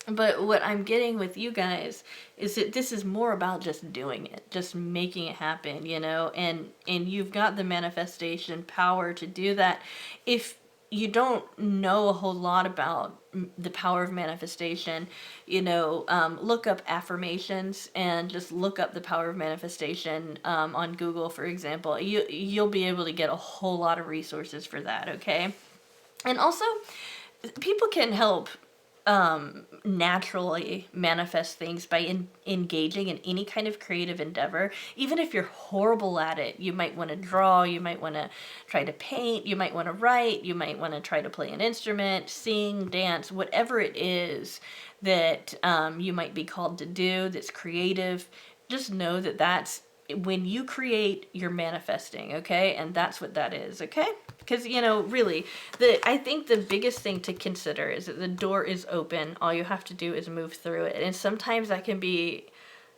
But what I'm getting with you guys is that this is more about just doing it, just making it happen, and you've got the manifestation power to do that. If you don't know a whole lot about the power of manifestation, look up affirmations and just look up the power of manifestation on Google, for example. You'll be able to get a whole lot of resources for that, okay? And also, people can help naturally manifest things by engaging in any kind of creative endeavor. Even if you're horrible at it, you might want to draw, you might want to try to paint, you might want to write, you might want to try to play an instrument, sing, dance, whatever it is that you might be called to do that's creative. Just know that that's when you create, you're manifesting, okay? And that's what that is, okay? Because, really, I think the biggest thing to consider is that the door is open. All you have to do is move through it. And sometimes that can be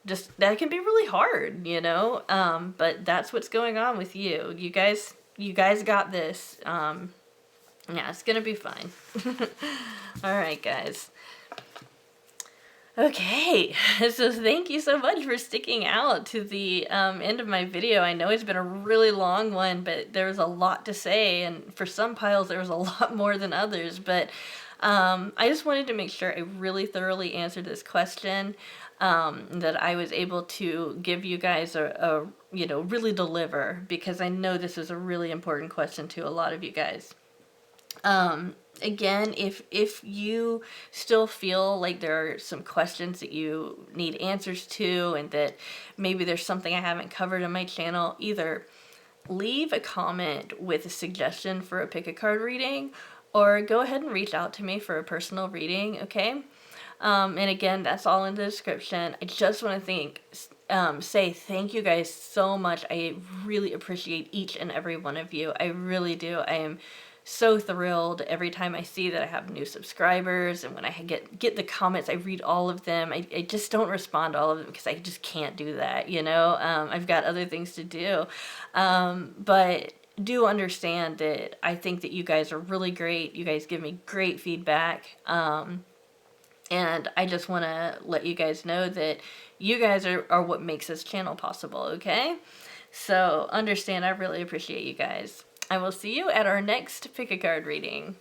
really hard, but that's what's going on with you. You guys got this. Yeah, it's going to be fine. All right, guys. Okay, so thank you so much for sticking out to the end of my video. I know it's been a really long one, but there was a lot to say, and for some piles there was a lot more than others, but I just wanted to make sure I really thoroughly answered this question, that I was able to give you guys a really deliver, because I know this is a really important question to a lot of you guys. Again, if you still feel like there are some questions that you need answers to, and that maybe there's something I haven't covered on my channel, either leave a comment with a suggestion for a pick a card reading, or go ahead and reach out to me for a personal reading, okay? And again, that's all in the description. I just want to say thank you guys so much. I really appreciate each and every one of you. I really do. I am so thrilled every time I see that I have new subscribers, and when I get the comments, I read all of them. I just don't respond to all of them because I just can't do that, I've got other things to do, but do understand that I think that you guys are really great. You guys give me great feedback, And I just want to let you guys know that you guys are what makes this channel possible, okay? So understand, I really appreciate you guys. I will see you at our next pick a card reading.